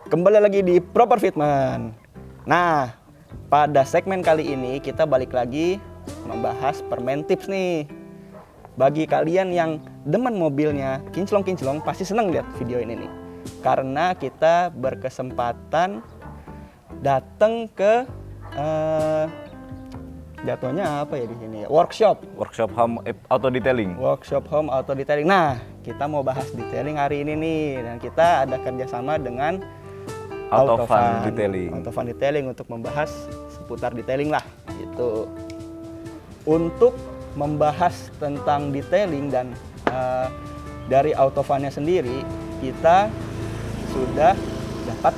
Kembali lagi di Proper Fitment. Nah, pada segmen kali ini kita balik lagi membahas permen tips nih. Bagi kalian yang demen mobilnya kinclong-kinclong pasti seneng lihat video ini nih. Karena kita berkesempatan datang ke jatuhnya apa ya di sini ya? Workshop home auto detailing. Workshop home auto detailing. Nah, kita mau bahas detailing hari ini nih, dan kita ada kerjasama dengan Autofan Detailing. Autofan Detailing untuk membahas seputar detailing lah, gitu. Untuk membahas tentang detailing dan dari Autofannya sendiri, kita sudah dapat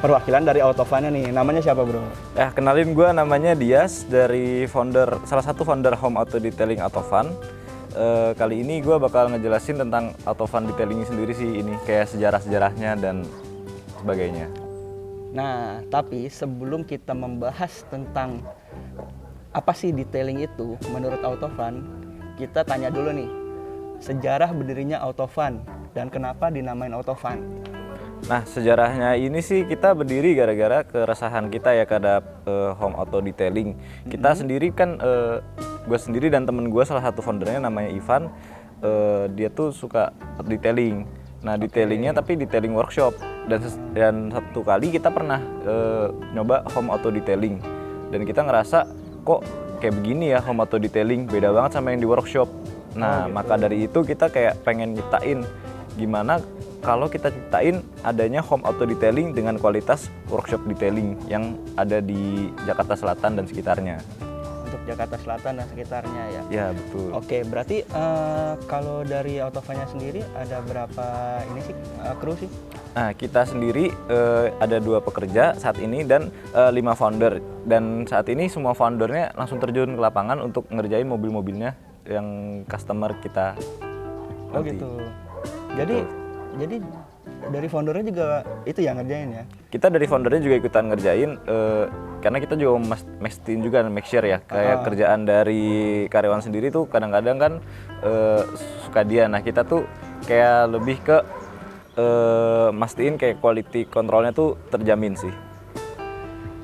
perwakilan dari Autofannya nih. Namanya siapa, bro? Kenalin, gue namanya Dias, dari salah satu founder home auto detailing Autofan. Kali ini gue bakal ngejelasin tentang Autofan Detailing sendiri sih, ini kayak sejarah-sejarahnya dan sebagainya. Nah, tapi sebelum kita membahas tentang apa sih detailing itu menurut Autofan, kita tanya dulu nih, sejarah berdirinya Autofan dan kenapa dinamain Autofan. Nah, sejarahnya ini sih kita berdiri gara-gara keresahan kita ya terhadap home auto detailing. Kita sendiri kan, gue sendiri dan temen gue salah satu foundernya namanya Ivan, dia tuh suka detailing. Nah, detailingnya tapi detailing workshop, dan satu kali kita pernah nyoba home auto detailing dan kita ngerasa kok kayak begini ya home auto detailing, beda banget sama yang di workshop. Nah, maka dari itu kita kayak pengen nyiptain gimana kalau kita ciptain adanya home auto detailing dengan kualitas workshop detailing yang ada di Jakarta Selatan dan sekitarnya. Untuk Jakarta Selatan dan sekitarnya ya. Ya, betul. Oke, berarti kalau dari Autofannya sendiri ada berapa ini sih kru sih? Nah, kita sendiri ada 2 pekerja saat ini dan 5 founder. Dan saat ini semua foundernya langsung terjun ke lapangan untuk ngerjain mobil-mobilnya yang customer kita. Oh nanti. gitu. Jadi dari foundernya juga itu yang ngerjain ya? Kita dari foundernya juga ikutan ngerjain, karena kita juga mestiin juga make sure ya, kayak kerjaan dari karyawan sendiri tuh kadang-kadang kan suka dia. Nah, kita tuh kayak lebih ke mastiin kayak quality controlnya tuh terjamin sih.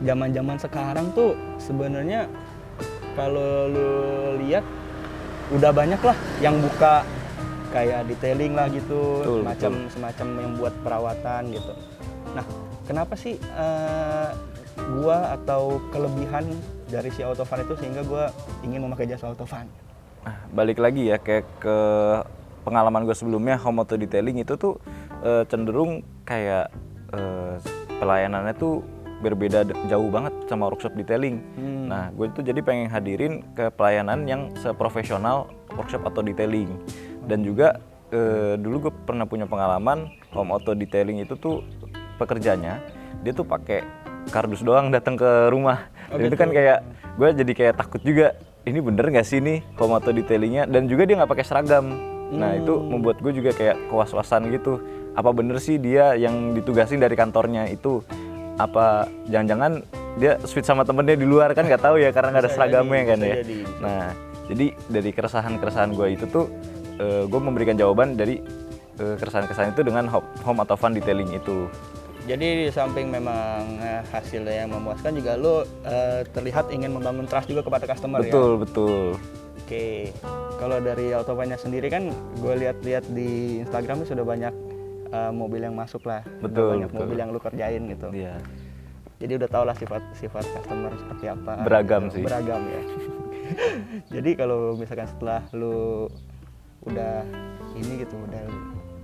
Zaman-zaman sekarang tuh sebenarnya kalau lu lihat udah banyak lah yang buka kayak detailing lah gitu, semacam yang buat perawatan gitu. Nah, kenapa sih gua atau kelebihan dari si Autofan itu sehingga gua ingin memakai jasa Autofan? Nah, balik lagi ya kayak ke pengalaman gue sebelumnya, home auto detailing itu tuh cenderung kayak pelayanannya tuh berbeda jauh banget sama workshop detailing. Nah, gue tuh jadi pengen hadirin ke pelayanan yang seprofesional workshop auto detailing. Dan juga dulu gue pernah punya pengalaman home auto detailing itu tuh pekerjanya dia tuh pakai kardus doang datang ke rumah. Dan itu kan kayak gue jadi kayak takut juga, ini bener nggak sih nih home auto detailingnya, dan juga dia nggak pakai seragam. Nah, itu membuat gue juga kayak was-wasan gitu, apa bener sih dia yang ditugasin dari kantornya itu, apa jangan-jangan dia switch sama temennya di luar, kan nggak tahu ya karena nggak ada seragamnya kan ya. Nah, jadi dari keresahan gue itu tuh gue memberikan jawaban dari keresahan-keresahan itu dengan home Autofan detailing itu. Jadi di samping memang hasilnya yang memuaskan, juga lo terlihat ingin membangun trust juga kepada customer. Betul, ya? Betul. Oke, kalau dari Autofannya sendiri kan gue lihat-lihat di Instagram sudah banyak mobil yang masuk lah. Betul, banyak mobil yang lu kerjain gitu. Iya. Jadi udah tau lah sifat customer seperti apa. Beragam gitu. sih. Beragam ya. Jadi kalau misalkan setelah lu udah ini gitu, udah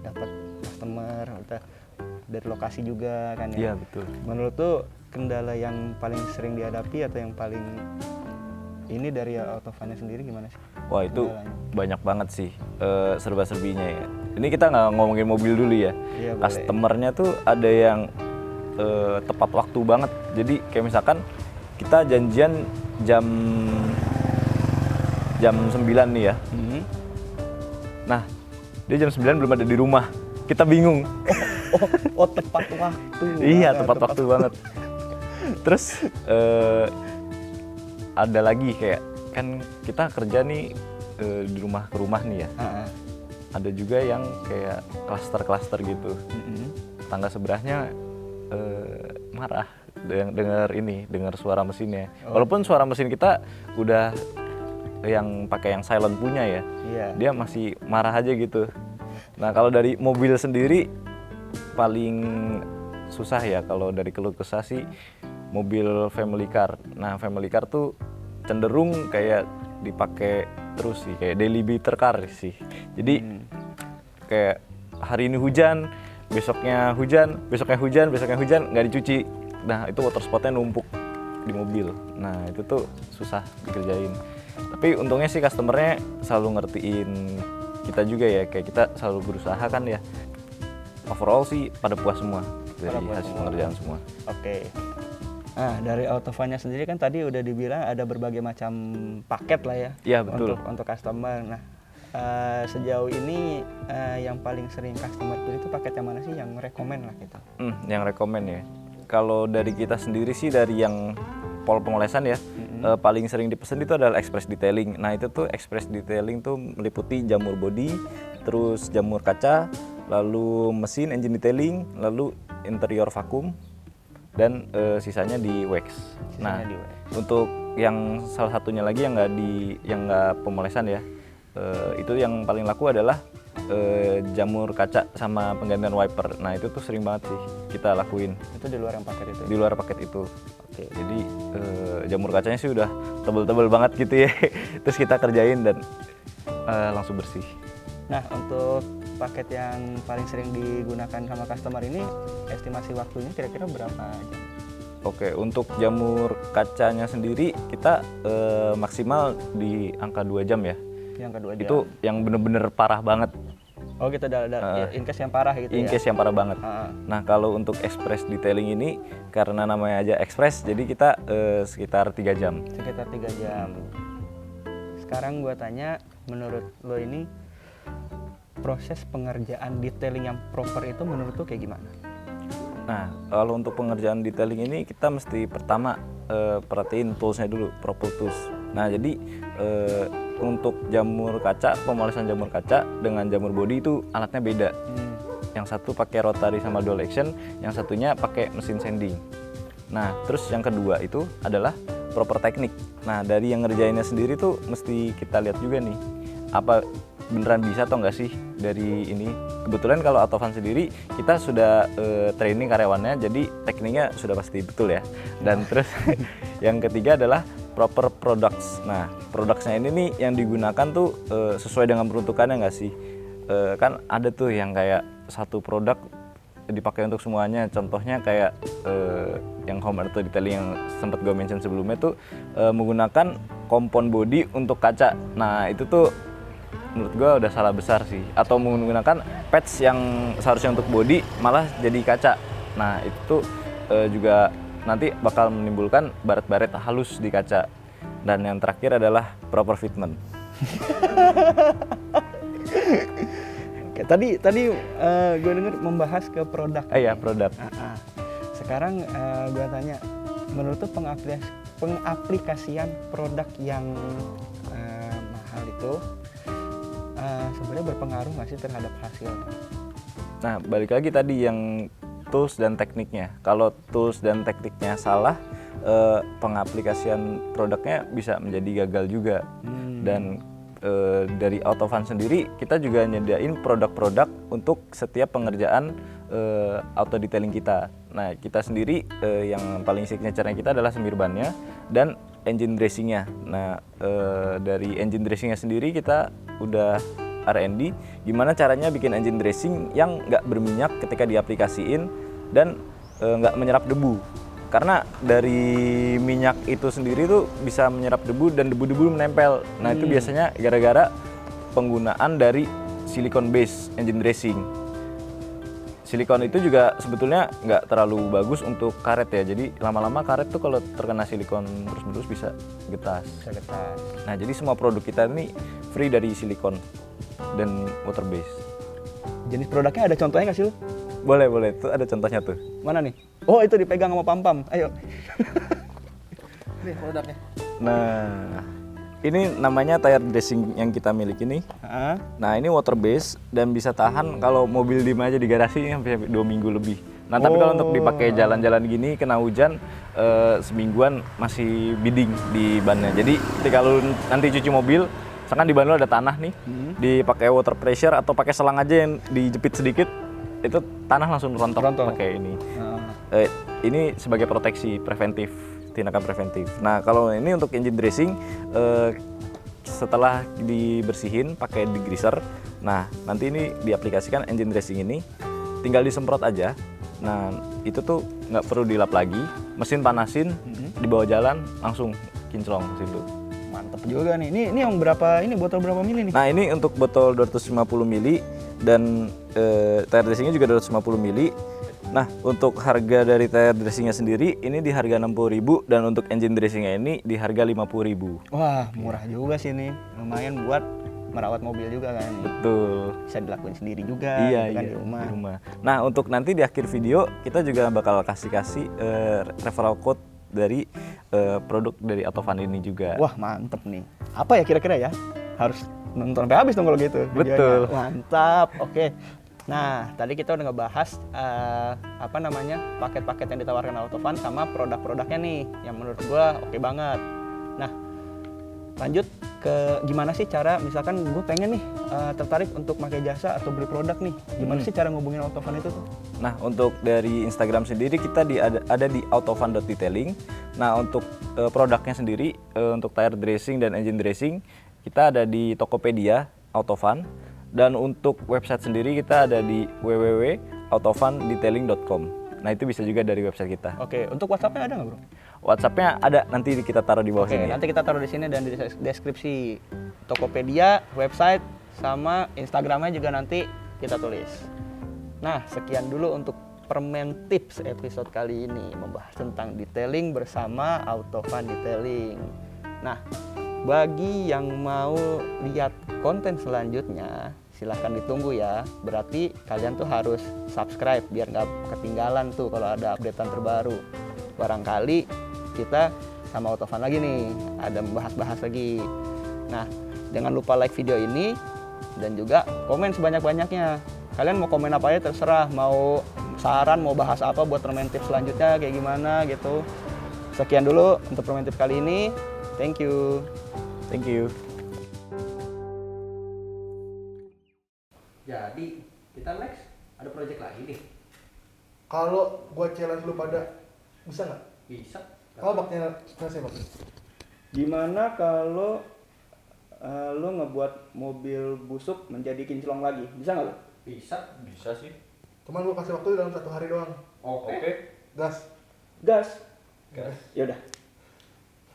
dapat customer, udah dari lokasi juga kan ya. Iya, betul. Menurut tuh kendala yang paling sering dihadapi atau yang paling ini dari Autofannya sendiri gimana sih? Wah, itu kendalanya? banyak banget sih serba-serbinya ya. Ini kita nggak ngomongin mobil dulu ya. Iya, Customernya tuh ada yang tepat waktu banget. Jadi kayak misalkan kita janjian jam 9 nih ya. Nah, dia jam 9 belum ada di rumah. Kita bingung. Oh, tepat waktu. Iya, tepat waktu banget. Terus ada lagi kayak kan kita kerja nih di rumah ke rumah nih ya. Ada juga yang kayak klaster-klaster gitu. Tetangga sebelahnya marah dengar suara mesinnya. Walaupun suara mesin kita udah yang pakai yang silent punya ya, dia masih marah aja gitu. Nah kalau dari mobil sendiri paling susah ya kalau dari keluh kesah sih mobil family car. Nah family car tuh cenderung kayak dipakai terus sih, kayak daily beater car sih. Jadi kayak hari ini hujan, besoknya hujan, nggak dicuci. Nah itu water spotnya numpuk di mobil. Nah itu tuh susah dikerjain. Tapi untungnya sih customernya selalu ngertiin kita juga ya, kayak kita selalu berusaha kan ya. Overall sih pada puas semua dari hasil pengerjaan semua. Oke. Nah dari Autovan-nya sendiri kan tadi udah dibilang ada berbagai macam paket lah ya. Iya betul. Untuk customer. Nah sejauh ini yang paling sering customer pilih itu paket yang mana sih yang rekomen lah gitu? Yang rekomen ya. Kalau dari kita sendiri sih dari yang pol pengolesan ya, paling sering dipesan itu adalah express detailing. Nah itu tuh express detailing tuh meliputi jamur body, terus jamur kaca, lalu mesin engine detailing, lalu interior vakum, dan sisanya di wax. Untuk yang salah satunya lagi yang nggak pemolesan ya, itu yang paling laku adalah jamur kaca sama penggantian wiper. Nah itu tuh sering banget sih kita lakuin. Itu di luar yang paket itu? Di luar paket itu. Oke. Jadi jamur kacanya sih udah tebel-tebel banget gitu ya. Terus kita kerjain dan langsung bersih. Nah untuk paket yang paling sering digunakan sama customer ini estimasi waktunya kira-kira berapa jam? Oke, untuk jamur kacanya sendiri kita maksimal di angka 2 jam ya. Yang kedua jam. Itu yang bener-bener parah banget. Oh gitu, in case yang parah gitu ya? In case yang parah banget. Nah kalau untuk express detailing ini karena namanya aja express, jadi kita sekitar 3 jam. Sekitar 3 jam. Sekarang gua tanya, menurut lo ini proses pengerjaan detailing yang proper itu menurut lo kayak gimana? Nah kalau untuk pengerjaan detailing ini kita mesti pertama perhatiin toolsnya dulu, proper tools. Nah jadi untuk jamur kaca, pemolesan jamur kaca dengan jamur body itu alatnya beda. Yang satu pakai rotary sama dual action, yang satunya pakai mesin sanding. Nah, terus yang kedua itu adalah proper teknik. Nah, dari yang ngerjainnya sendiri tuh mesti kita lihat juga nih, apa beneran bisa atau enggak sih dari ini. Kebetulan kalau Autovan sendiri kita sudah training karyawannya, jadi tekniknya sudah pasti betul ya. Dan terus yang ketiga adalah proper products. Nah, productsnya ini nih yang digunakan tuh sesuai dengan peruntukannya nggak sih? Kan ada tuh yang kayak satu produk dipakai untuk semuanya. Contohnya kayak yang home auto detailing yang sempat gue mention sebelumnya tuh menggunakan kompon body untuk kaca. Nah, itu tuh menurut gue udah salah besar sih. Atau menggunakan patch yang seharusnya untuk body malah jadi kaca. Nah, itu tuh juga nanti bakal menimbulkan baret-baret halus di kaca. Dan yang terakhir adalah proper fitment. Oke, tadi gue denger membahas ke produk. Iya, produk. Sekarang gue tanya, menurut tuh pengaplikasian produk yang mahal itu sebenarnya berpengaruh nggak sih terhadap hasil? Nah, balik lagi tadi yang tools dan tekniknya. Kalau tools dan tekniknya salah, pengaplikasian produknya bisa menjadi gagal juga. Dan dari Autovan sendiri kita juga nyediain produk-produk untuk setiap pengerjaan auto detailing kita. Nah, kita sendiri yang paling signature-nya kita adalah semir bannya dan engine dressingnya. Nah, dari engine dressingnya sendiri kita udah R&D gimana caranya bikin engine dressing yang nggak berminyak ketika diaplikasiin dan nggak menyerap debu. Karena dari minyak itu sendiri tuh bisa menyerap debu dan debu-debu menempel. Nah itu biasanya gara-gara penggunaan dari silicone base engine dressing. Silikon itu juga sebetulnya nggak terlalu bagus untuk karet ya. Jadi lama-lama karet tuh kalau terkena silikon terus-menerus bisa getas. Nah jadi semua produk kita ini free dari silikon dan water base. Jenis produknya ada contohnya nggak sih lu? Boleh, itu ada contohnya tuh. Mana nih? Oh itu dipegang sama pam-pam, ayo. Nih produknya. Nah, ini namanya tire dressing yang kita miliki nih. Nah ini water base dan bisa tahan kalau mobil diem aja di garasi sampai 2 minggu lebih. Nah, tapi kalau untuk dipakai jalan-jalan gini kena hujan semingguan masih bidding di bannya. Jadi ketika lu nanti cuci mobil, misalkan di ban lu ada tanah nih, dipakai water pressure atau pakai selang aja yang dijepit sedikit, itu tanah langsung rontok pakai ini. Ini sebagai proteksi preventif, tindakan preventif. Nah, kalau ini untuk engine dressing, setelah dibersihin pakai degreaser, nah nanti ini diaplikasikan engine dressing ini, tinggal disemprot aja. Nah, itu tuh nggak perlu dilap lagi, mesin panasin, dibawa jalan langsung kinclong situ. Mantep juga nih. Ini yang berapa? Ini botol berapa mili nih? Nah, ini untuk botol 250 mili dan tire dressingnya juga 250 mili. Nah, untuk harga dari tire dressingnya sendiri ini di harga 60.000 dan untuk engine dressingnya ini di harga 50.000. Wah, murah juga sih nih. Lumayan buat merawat mobil juga kan. Betul. Bisa dilakuin sendiri juga Iya, gitu kan iya, di rumah. Nah, untuk nanti di akhir video kita juga bakal kasih referral code dari produk dari Autofan ini juga. Wah, mantep nih. Apa ya kira-kira ya? Harus nonton sampai habis dong kalau gitu. Betul. Videonya. Mantap. Oke. Nah, tadi kita udah ngebahas paket-paket yang ditawarkan Autofan sama produk-produknya nih yang menurut gua oke banget. Nah, lanjut ke gimana sih cara, misalkan gue pengen nih tertarik untuk pakai jasa atau beli produk nih, gimana sih cara ngubungin Autofan itu tuh? Nah, untuk dari Instagram sendiri kita ada di autofan.detailing. Nah, untuk produknya sendiri untuk tire dressing dan engine dressing kita ada di Tokopedia Autofan, dan untuk website sendiri kita ada di www.autofandetailing.com. Nah, itu bisa juga dari website kita. Oke, untuk WhatsApp-nya ada nggak, Bro? WhatsApp-nya ada, nanti kita taruh di bawah Oke, sini. nanti kita taruh di sini dan di deskripsi. Tokopedia, website, sama Instagramnya juga nanti kita tulis. Nah, sekian dulu untuk Permen Tips episode kali ini, membahas tentang detailing bersama Autofan Detailing. Nah, bagi yang mau lihat konten selanjutnya, silahkan ditunggu ya. Berarti kalian tuh harus subscribe biar nggak ketinggalan tuh kalau ada updatean terbaru. Barangkali kita sama Autofan lagi nih, ada membahas-bahas lagi. Nah, jangan lupa like video ini dan juga komen sebanyak-banyaknya. Kalian mau komen apa aja terserah, mau saran, mau bahas apa buat Permen Tips selanjutnya kayak gimana gitu. Sekian dulu untuk Permen Tips kali ini. Thank you. Thank you. Jadi, kita next ada project lagi nih. Kalau gua challenge lu pada, bisa nggak? Bisa. Kalau baknya saya bak. Gimana kalau lo ngebuat mobil busuk menjadi kinclong lagi? Bisa nggak lo? Bisa sih. Cuman gua kasih waktu dalam 1 hari doang. Oke. Gas. Gas. Ya udah.